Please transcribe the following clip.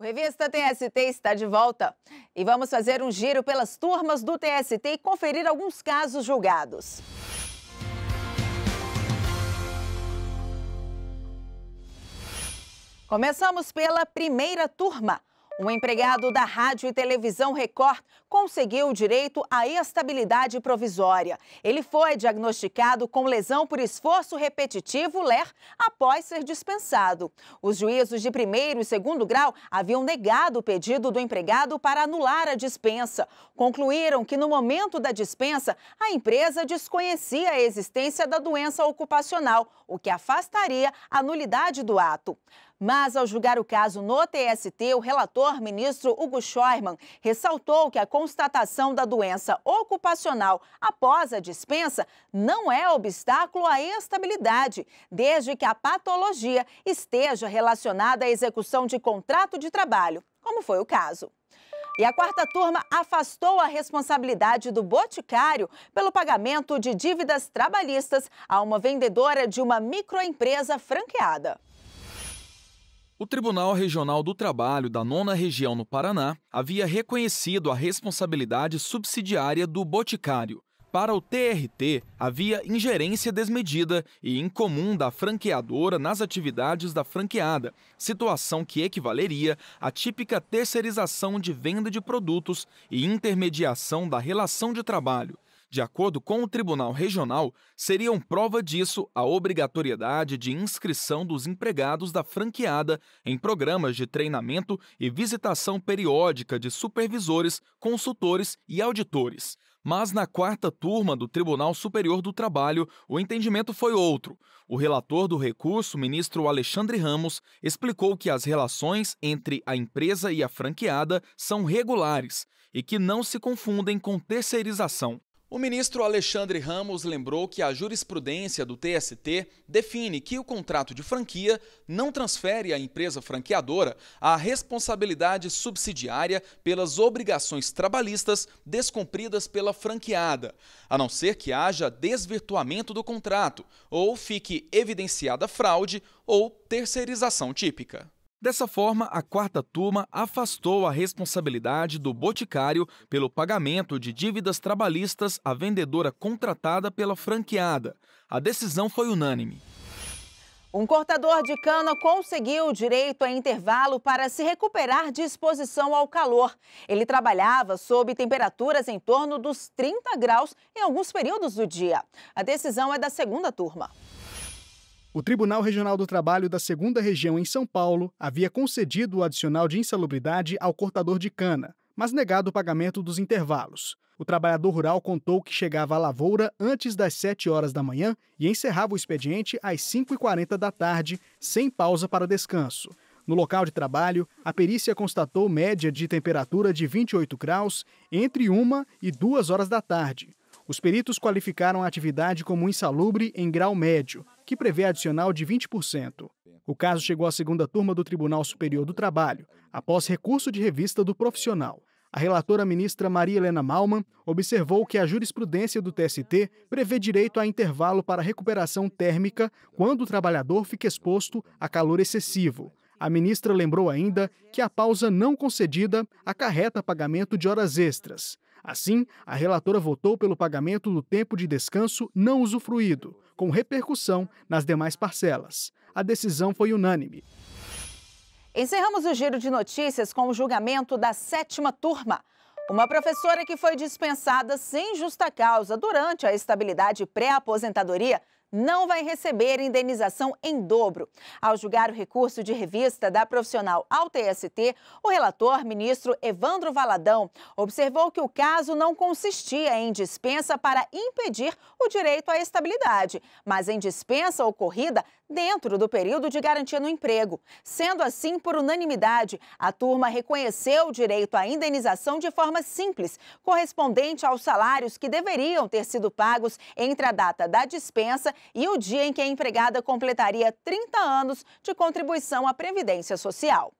O Revista TST está de volta e vamos fazer um giro pelas turmas do TST e conferir alguns casos julgados. Começamos pela primeira turma. Um empregado da Rádio e Televisão Record conseguiu o direito à estabilidade provisória. Ele foi diagnosticado com lesão por esforço repetitivo, LER, após ser dispensado. Os juízos de primeiro e segundo grau haviam negado o pedido do empregado para anular a dispensa. Concluíram que no momento da dispensa, a empresa desconhecia a existência da doença ocupacional, o que afastaria a nulidade do ato. Mas, ao julgar o caso no TST, o relator, ministro Hugo Scheuermann, ressaltou que a constatação da doença ocupacional após a dispensa não é obstáculo à estabilidade, desde que a patologia esteja relacionada à execução de contrato de trabalho, como foi o caso. E a quarta turma afastou a responsabilidade do Boticário pelo pagamento de dívidas trabalhistas a uma vendedora de uma microempresa franqueada. O Tribunal Regional do Trabalho da 9ª Região no Paraná havia reconhecido a responsabilidade subsidiária do Boticário. Para o TRT, havia ingerência desmedida e incomum da franqueadora nas atividades da franqueada, situação que equivaleria à típica terceirização de venda de produtos e intermediação da relação de trabalho. De acordo com o Tribunal Regional, seriam prova disso a obrigatoriedade de inscrição dos empregados da franqueada em programas de treinamento e visitação periódica de supervisores, consultores e auditores. Mas na quarta turma do Tribunal Superior do Trabalho, o entendimento foi outro. O relator do recurso, ministro Alexandre Ramos, explicou que as relações entre a empresa e a franqueada são regulares e que não se confundem com terceirização. O ministro Alexandre Ramos lembrou que a jurisprudência do TST define que o contrato de franquia não transfere à empresa franqueadora a responsabilidade subsidiária pelas obrigações trabalhistas descumpridas pela franqueada, a não ser que haja desvirtuamento do contrato ou fique evidenciada fraude ou terceirização típica. Dessa forma, a quarta turma afastou a responsabilidade do Boticário pelo pagamento de dívidas trabalhistas à vendedora contratada pela franqueada. A decisão foi unânime. Um cortador de cana conseguiu o direito a intervalo para se recuperar de exposição ao calor. Ele trabalhava sob temperaturas em torno dos 30 graus em alguns períodos do dia. A decisão é da segunda turma. O Tribunal Regional do Trabalho da 2ª Região em São Paulo havia concedido o adicional de insalubridade ao cortador de cana, mas negado o pagamento dos intervalos. O trabalhador rural contou que chegava à lavoura antes das 7 horas da manhã e encerrava o expediente às 5h40 da tarde, sem pausa para descanso. No local de trabalho, a perícia constatou média de temperatura de 28 graus entre 1 e 2 horas da tarde. Os peritos qualificaram a atividade como insalubre em grau médio, que prevê adicional de 20%. O caso chegou à segunda turma do Tribunal Superior do Trabalho, após recurso de revista do profissional. A relatora ministra Maria Helena Malman observou que a jurisprudência do TST prevê direito a intervalo para recuperação térmica quando o trabalhador fica exposto a calor excessivo. A ministra lembrou ainda que a pausa não concedida acarreta pagamento de horas extras. Assim, a relatora votou pelo pagamento do tempo de descanso não usufruído, com repercussão nas demais parcelas. A decisão foi unânime. Encerramos o giro de notícias com o julgamento da 7ª turma. Uma professora que foi dispensada sem justa causa durante a estabilidade pré-aposentadoria não vai receber indenização em dobro. Ao julgar o recurso de revista da profissional ao TST, o relator, ministro Evandro Valadão, observou que o caso não consistia em dispensa para impedir o direito à estabilidade, mas em dispensa ocorrida dentro do período de garantia no emprego. Sendo assim, por unanimidade, a turma reconheceu o direito à indenização de forma simples, correspondente aos salários que deveriam ter sido pagos entre a data da dispensa e o dia em que a empregada completaria 30 anos de contribuição à Previdência Social.